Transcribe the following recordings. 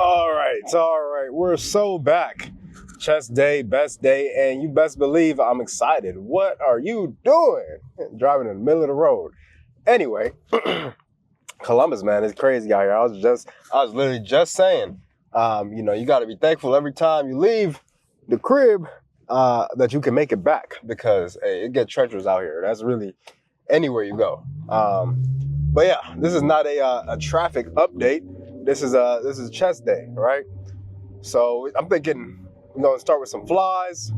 All right. We're so back. Chest day, best day, and you best believe I'm excited. What are you doing? Driving in the middle of the road. Anyway, Columbus, man, it's crazy out here. I was literally just saying, you got to be thankful every time you leave the crib that you can make it back because hey, it gets treacherous out here. That's really anywhere you go. But yeah, this is not a traffic update. This is chest day, right? So I'm thinking we're gonna start with some flies,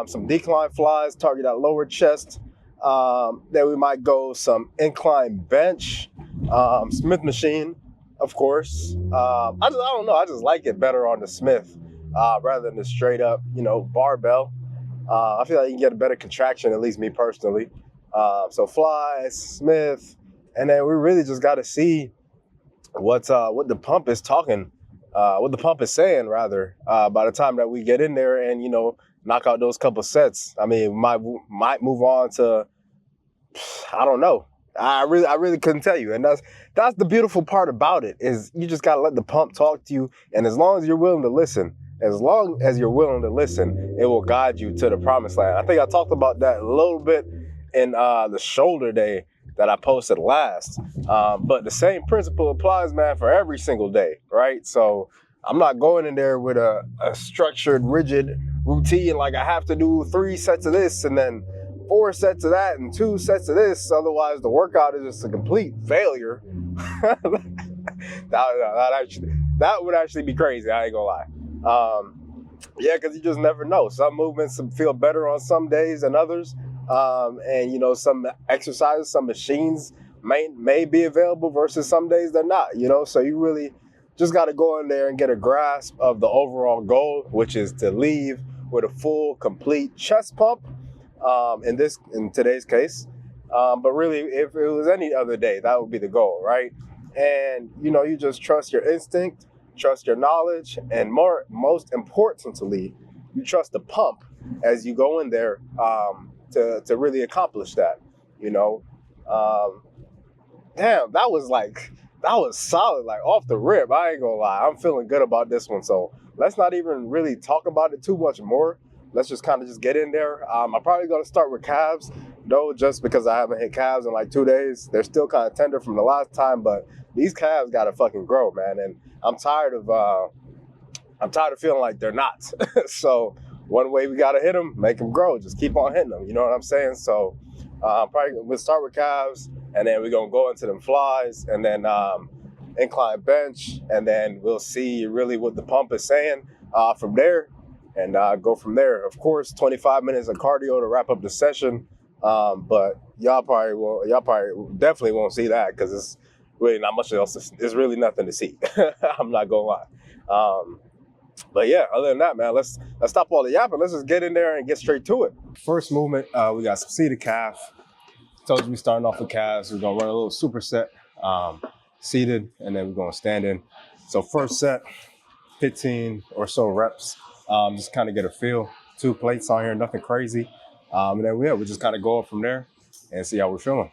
some decline flies, target that lower chest. Then we might go some incline bench, Smith machine, of course. I don't know. I just like it better on the Smith rather than the straight up, barbell. I feel like you can get a better contraction, at least me personally. So flies, Smith, and then we really just got to see what the pump is talking. What the pump is saying, rather, by the time that we get in there and, knock out those couple sets. I mean, might move on to, I don't know. I really couldn't tell you. And that's the beautiful part about it is you just got to let the pump talk to you. And as long as you're willing to listen, it will guide you to the promised land. I think I talked about that a little bit in the shoulder day that I posted last. But the same principle applies, man, for every single day, right? So I'm not going in there with a structured, rigid routine like I have to do 3 sets of this and then 4 sets of that and 2 sets of this. Otherwise, the workout is just a complete failure. That would actually be crazy. I ain't gonna lie. Yeah, because you just never know. Some movements feel better on some days than others. And some exercises, some machines may be available versus some days they're not, so you really just got to go in there and get a grasp of the overall goal, which is to leave with a full, complete chest pump, in today's case. But really, if it was any other day, that would be the goal, right? And, you just trust your instinct, trust your knowledge, and most importantly, you trust the pump as you go in there, to really accomplish that, Damn, that was solid, like off the rip. I ain't gonna lie. I'm feeling good about this one. So let's not even really talk about it too much more. Let's just kind of just get in there. I'm probably gonna start with calves, though, just because I haven't hit calves in like 2 days. They're still kind of tender from the last time, but these calves gotta fucking grow, man. And I'm tired of feeling like they're not. So one way we gotta hit them, make them grow. Just keep on hitting them. You know what I'm saying? So probably we'll start with calves, and then we're gonna go into them flies, and then incline bench, and then we'll see really what the pump is saying from there, and go from there. Of course, 25 minutes of cardio to wrap up the session. But y'all definitely won't see that because it's really not much else. There's really nothing to see. I'm not gonna lie. But yeah, other than that, man, let's stop all the yapping. Let's just get in there and get straight to it. First movement, we got some seated calf. Told you we starting off with calves. We're gonna run a little superset, seated, and then we're gonna stand in. So first set, 15 or so reps. Just kind of get a feel. 2 plates on here, nothing crazy. And then we just kind of go up from there and see how we're feeling.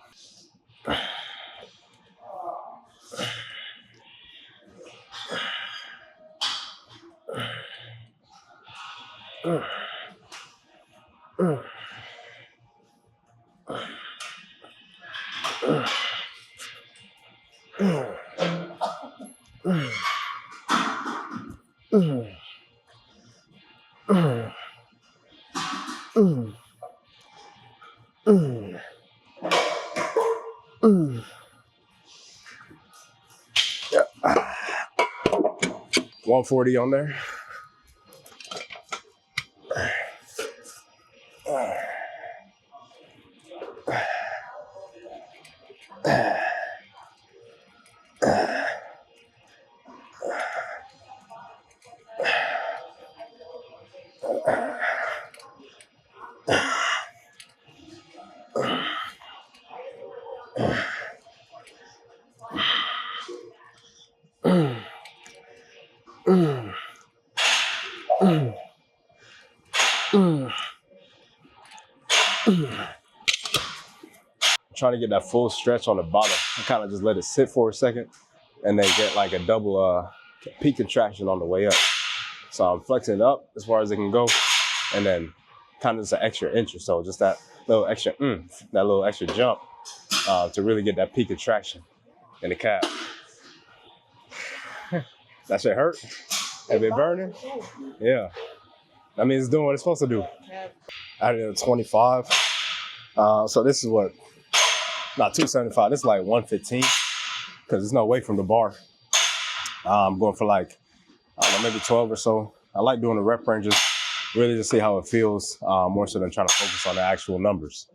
Yeah. 140 on there. Trying to get that full stretch on the bottom. I kind of just let it sit for a second and then get like a double peak contraction on the way up. So I'm flexing up as far as it can go, and then kind of just an extra inch or so, just that little extra that little extra jump to really get that peak contraction in the calf. That shit hurt? Have it burning? Yeah. I mean, it's doing what it's supposed to do. I did a 25. So this is what, not 275, this is like 115, because there's no weight from the bar. I'm going for like, I don't know, maybe 12 or so. I like doing the rep ranges, really to see how it feels, more so than trying to focus on the actual numbers.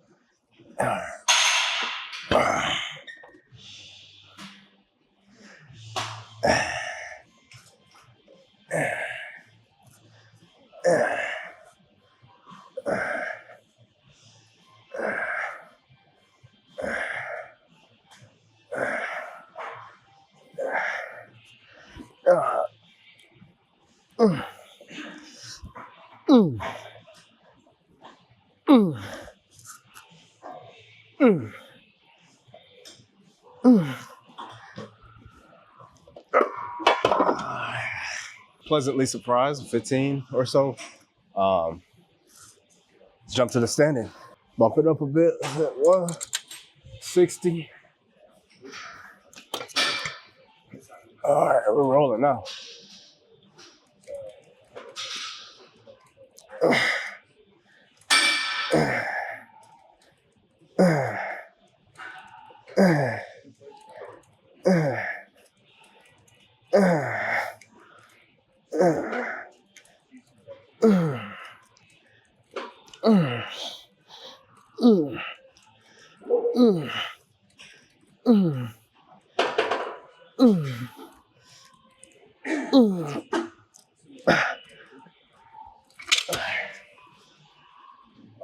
Pleasantly surprised, 15 or so. Jump to the standing. Bump it up a bit, 160. All right, we're rolling now.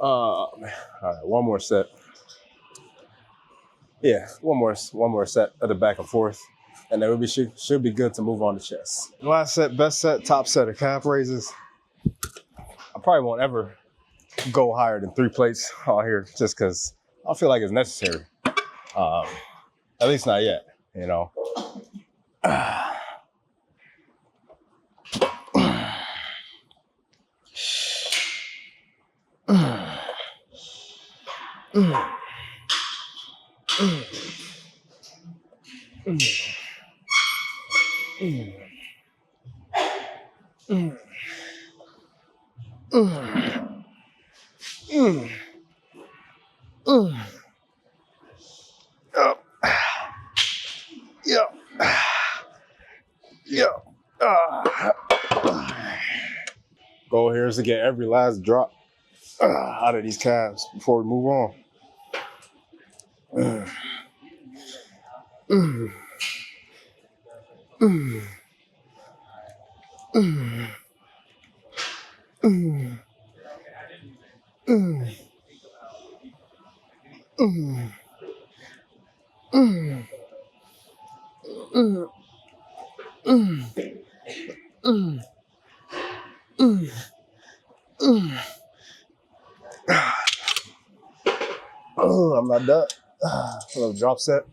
All right, one more set. Yeah, one more set of the back and forth, and then should be good to move on to chest. Last set, best set, top set of calf raises. I probably won't ever go higher than 3 plates out here, just because I don't feel like it's necessary. At least not yet, you know. Goal here is to get every last drop out of these calves before we move on. Oh, I'm not done. A little drop set.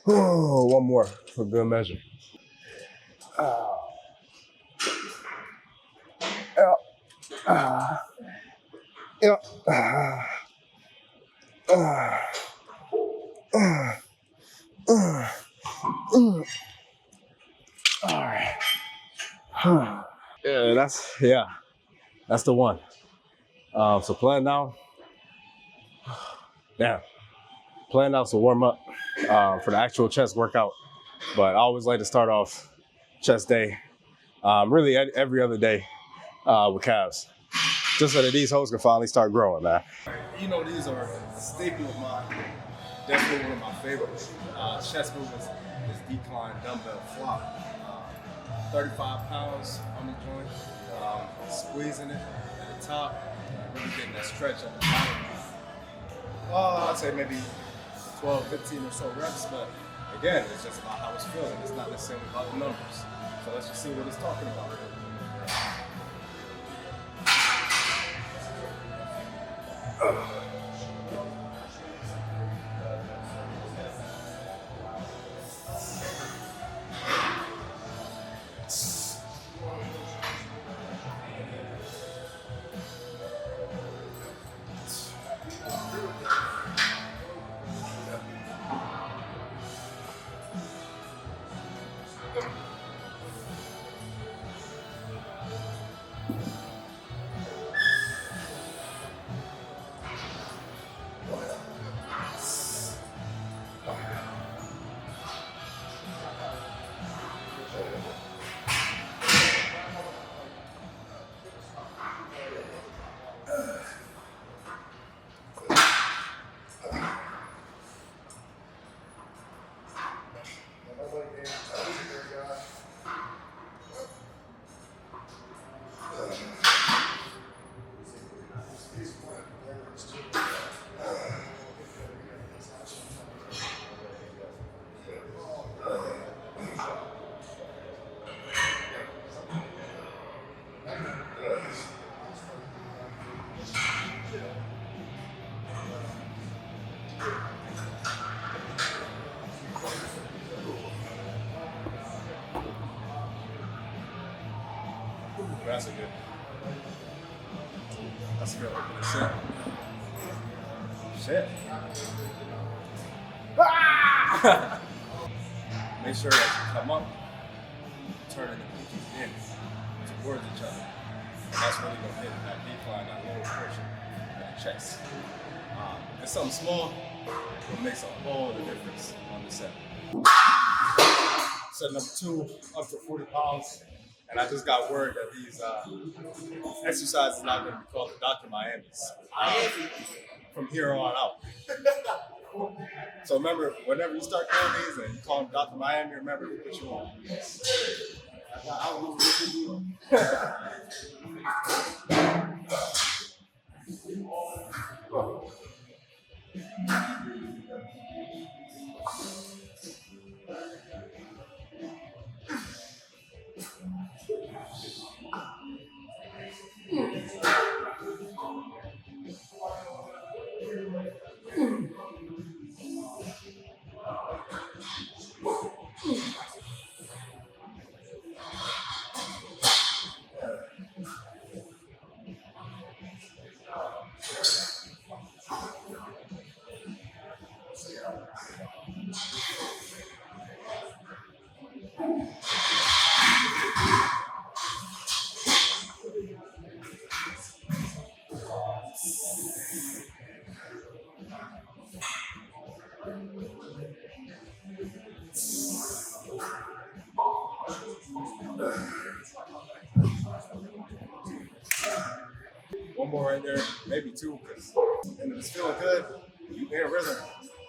Oh, one more for good measure. All right. That's the one. So plan now to warm up for the actual chest workout. But I always like to start off chest day, really every other day with calves, just so that these hoes can finally start growing, man. You know, these are a staple of mine. Definitely one of my favorites. Chest movements is decline dumbbell flop. 35 pounds on the joint, squeezing it at the top, really getting that stretch at the bottom. I'd say maybe 12, 15 or so reps, but Again, it's just about how it's feeling. It's not necessarily about the numbers. So let's just see what it's talking about. That's a good. That's a good opening set. Shit. Make sure that you come up, turning the pinkies in towards each other. And that's really going to hit that decline, that lower portion of the chest. It's something small, but makes a whole difference on the set. Set number 2, up to 40 pounds. And I just got word that these exercises are not going to be called the Dr. Miami's from here on out. So remember, whenever you start doing these and you call them Dr. Miami, remember who put you on. I don't know what you do. One more right there, maybe 2, because and if it's feeling good, you in rhythm.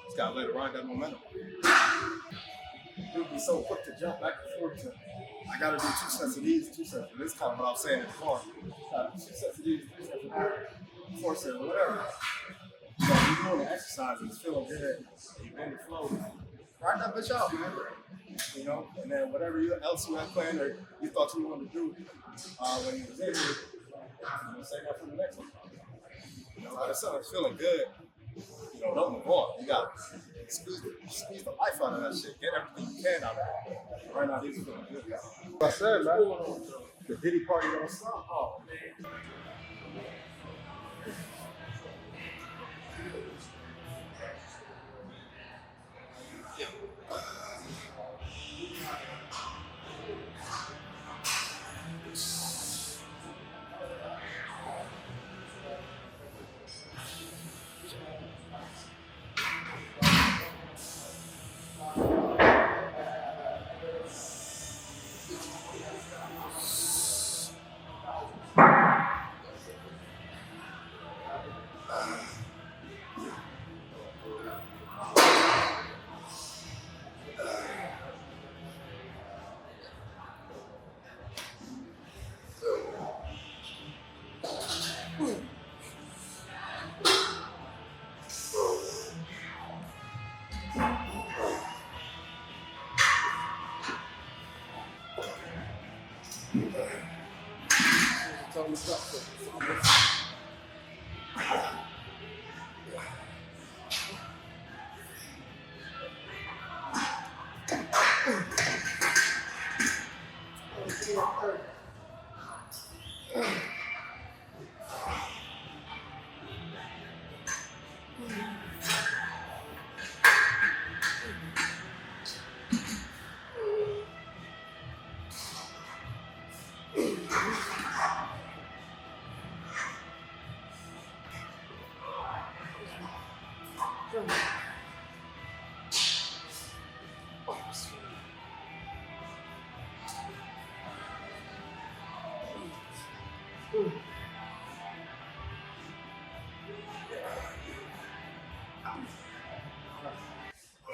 Just gotta let it ride that momentum. You'll be so quick to jump back and forth to, I gotta do 2 sets of these, 2 sets of this, kind of what I was saying in the car. 2 sets of these, 3 sets of that, 4 sets, whatever. So you're doing the exercise and it's feeling good, you're in the flow. Ride that bitch out, man. You know, and then whatever else you had planned or you thought you wanted to do when you was in here, save that for the next one. You know, if something's feeling good, you know, don't move on. You got to squeeze the life out of that shit. Get everything you can out of it. Right now, these are feeling good. Like I said, man, the Diddy party don't stop. Oh, man. Tell me stuff.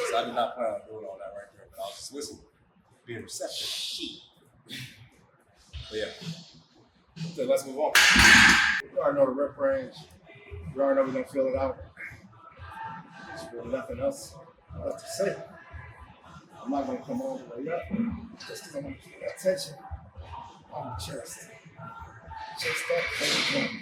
So I did not plan on doing all that right there, but I was just listening, being receptive. But yeah, so let's move on. You already know the rep range. You already know we're gonna fill it out. There's really nothing else to say. I'm not gonna come all the way up just because I want to keep that tension on the chest. Chest up, belly down.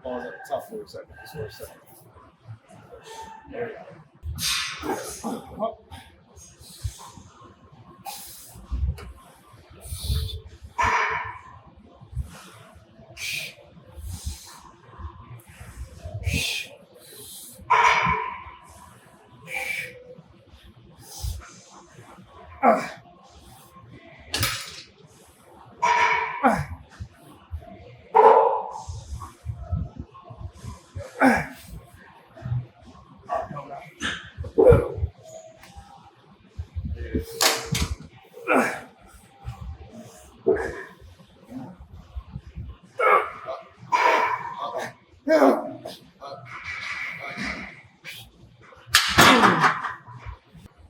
Pause at the top for a second, just for a second. There we go.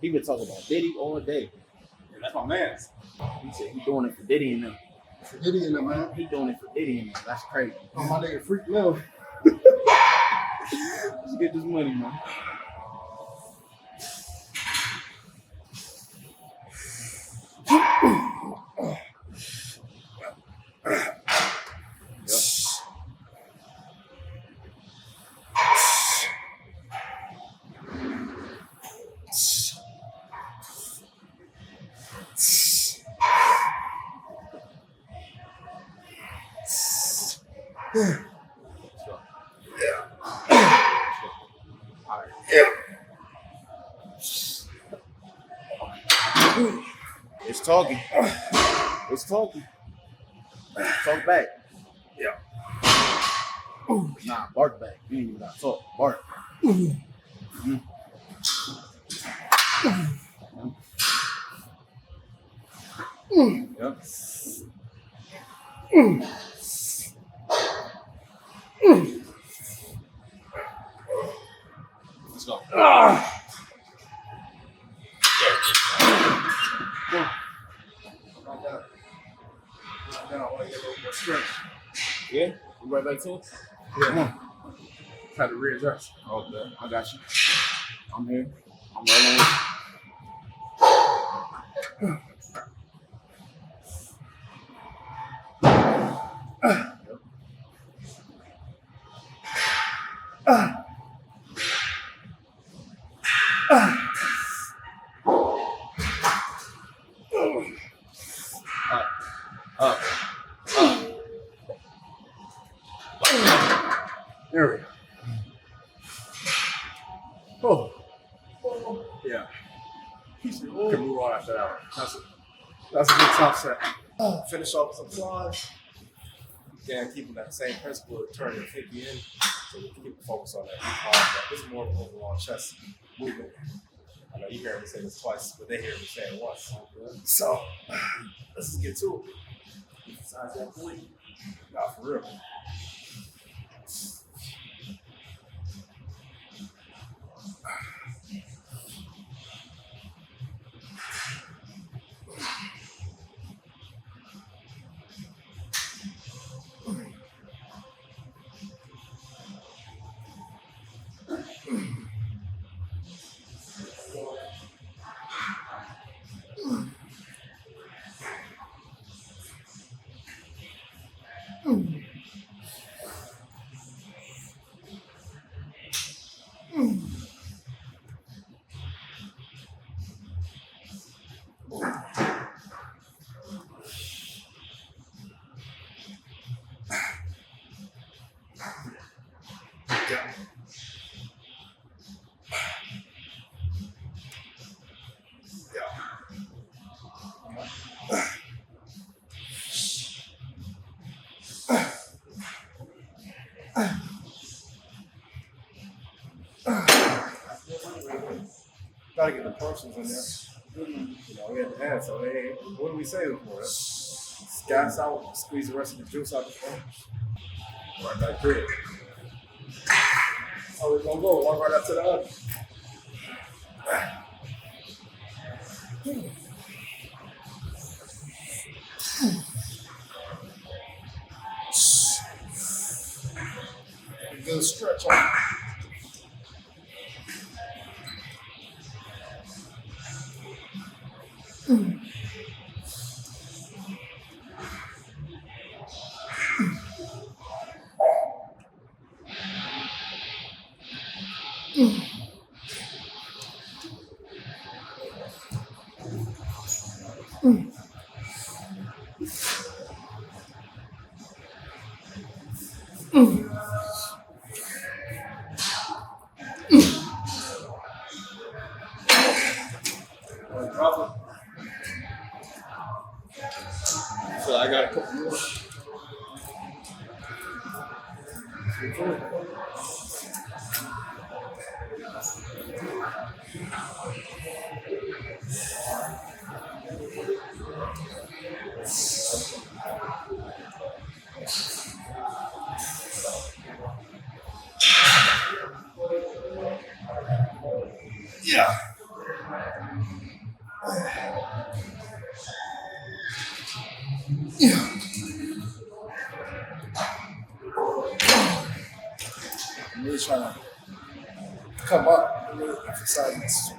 He been talking about Diddy all day. Yeah, that's my man's. He said he doing it for Diddy and them. For Diddy and them, man. He doing it for Diddy and them. That's crazy. Oh, my nigga Freak Lil. Let's get this money, man. It's talking. It's talking. Talk back. Yeah. Nah, bark back. You ain't even gotta talk. Bark. Mm-hmm. Yep. Let's go. Yeah? You right back to it? Yeah. Come on. Try to readjust. Okay. I got you. I'm here. I'm rolling with you. Up. There we go. Oh, yeah. You can move on after that one. That's a good top set. Finish off with some flies. Again, keeping that same principle of turning the 50 in. So we keep the focus on that. This is more of an overall chest movement. I know you hear me say this twice, but they hear me say it once. So let's just get to it. Besides that point, nah, for real. Gotta get the portions in there. You know, we had to add, so hey, what do we say for it? Gas out, squeeze the rest of the juice out the phone. Right back to it. Oh, we're gonna go one right after the other. Good stretch on. Drop it. So I got a couple more. Yeah. Yeah. I'm really trying to come up and really emphasize this.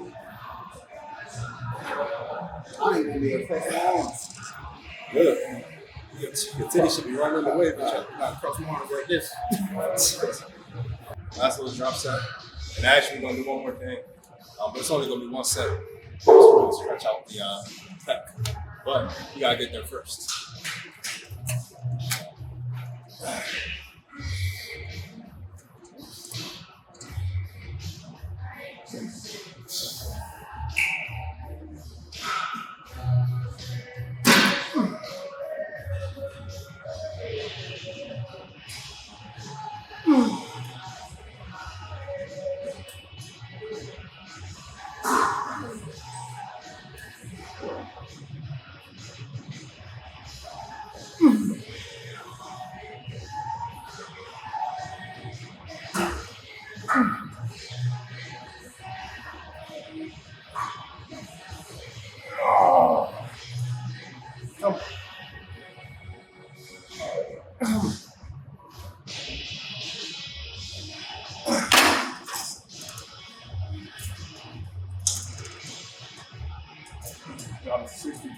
I ain't gonna be a fucking arm. Good. Your titty should be right in the way, but you're not cross my arms like this. Last little drop set. And actually, we're gonna do one more thing. But it's only gonna be one set. Just really stretch out the pec. But you gotta get there first. Drop 60.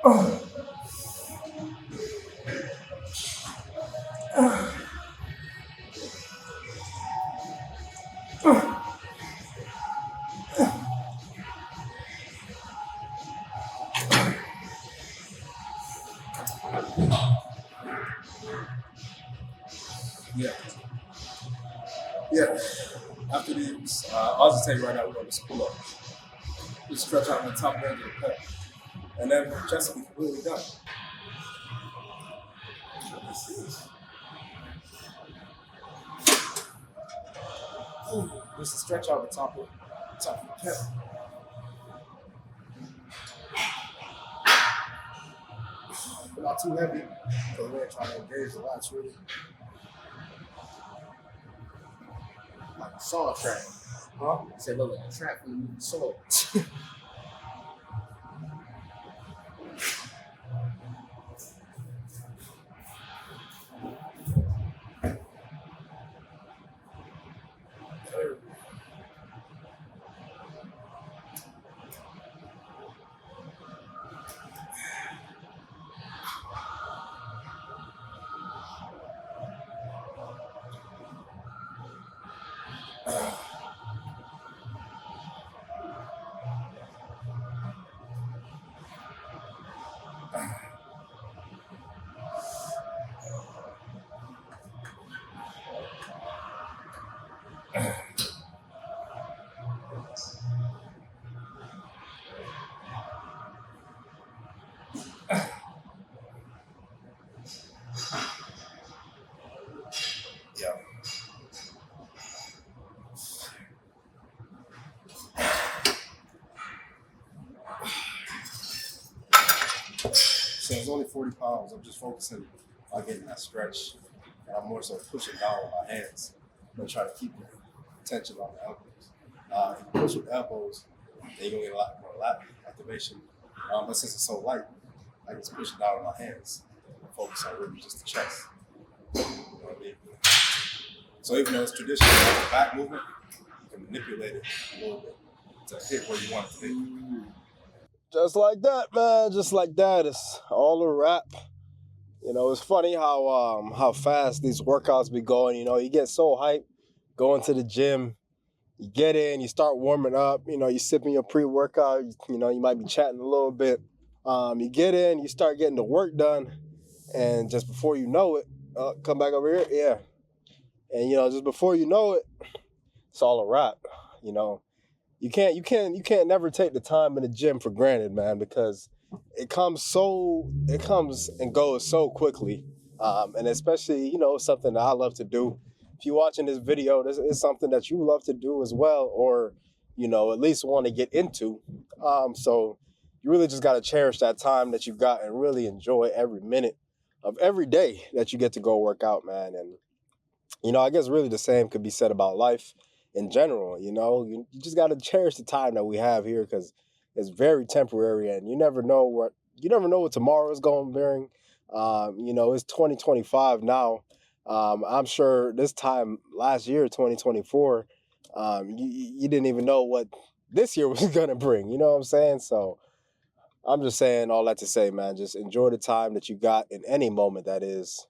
Yeah. Yeah. After these, I'll just tell you right now, we're going to pull up. Just stretch out the top edge of the pec. And then chest will be completely done. Just to stretch out the top of the pec. But not too heavy, because we're trying to engage the lats really. Like a saw trap. Huh? Say look like a trap when you move the saw. Yeah. So it's only 40 pounds. I'm just focusing on getting that stretch. And I'm more so pushing down with my hands. I'm trying to keep the tension on the elbows. If you push with the elbows, then you're going to get a lot more lat activation. But since it's so light, I can just push it down with my hands and focus on really just the chest. You know what I mean? So even though it's traditional like back movement, you can manipulate it a little bit to hit where you want it to hit. Just like that, man. Just like that. It's all a wrap. You know, it's funny how fast these workouts be going. You know, you get so hyped going to the gym. You get in, you start warming up. You know, you sipping your pre-workout. You know, you might be chatting a little bit. You get in, you start getting the work done, and just before you know it, come back over here, yeah. And you know, just before you know it, it's all a wrap. You know, you can't never take the time in the gym for granted, man, because it comes and goes so quickly, and especially something that I love to do. If you're watching this video, this is something that you love to do as well, or at least want to get into. So you really just got to cherish that time that you got and really enjoy every minute of every day that you get to go work out, man. And I guess really the same could be said about life in general. You just got to cherish the time that we have here because it's very temporary, and you never know what tomorrow is going to bring. It's 2025 now. I'm sure this time last year, 2024, you didn't even know what this year was going to bring. You know what I'm saying? So I'm just saying all that to say, man, just enjoy the time that you got in any moment that is.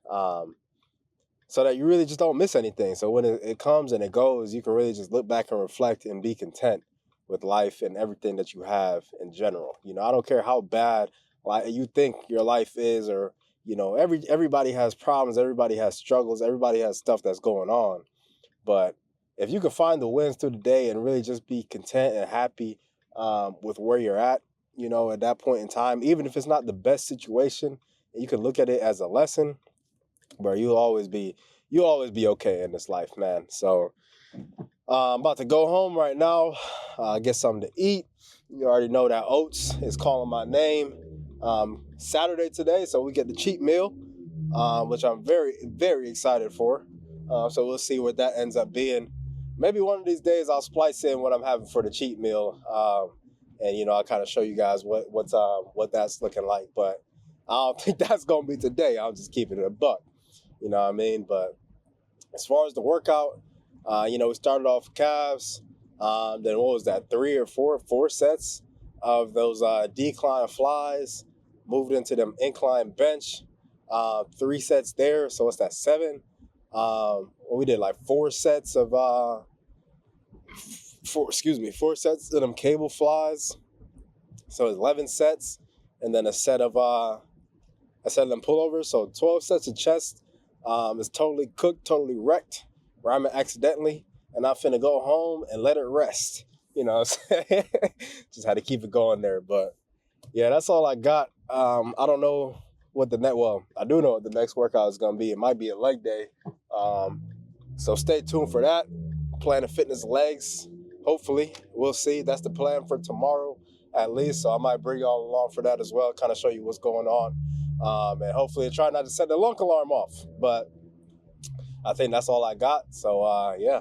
So that you really just don't miss anything. So when it comes and it goes, you can really just look back and reflect and be content with life and everything that you have in general. I don't care how bad you think your life is, or everybody has problems, everybody has struggles, everybody has stuff that's going on. But if you can find the wins through the day and really just be content and happy with where you're at that point in time, even if it's not the best situation, you can look at it as a lesson. Bro, you'll always be okay in this life, man. So I'm about to go home right now, get something to eat. You already know that Oats is calling my name. Saturday today, so we get the cheat meal, which I'm very, very excited for. So we'll see what that ends up being. Maybe one of these days I'll splice in what I'm having for the cheat meal, and I'll kind of show you guys what that's looking like. But I don't think that's gonna be today. I'm just keeping it a buck. You know what I mean? But as far as the workout, we started off with calves. Then what was that? Four sets of those decline flies. moved into them incline bench, 3 sets there, so it's that 7. We did like 4 sets of 4 sets of them cable flies, so it's 11 sets, and then a set of them pullovers, so 12 sets of chest. It's totally cooked, totally wrecked, rhyming accidentally, and I'm finna go home and let it rest. You know what I'm saying? Just had to keep it going there. But yeah, that's all I got. I don't know what I do know what the next workout is going to be. It might be a leg day. So stay tuned for that. Planet Fitness legs. Hopefully, we'll see. That's the plan for tomorrow at least. So I might bring y'all along for that as well, kind of show you what's going on. And hopefully try not to set the lunk alarm off. But I think that's all I got. So yeah,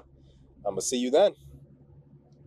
I'm going to see you then.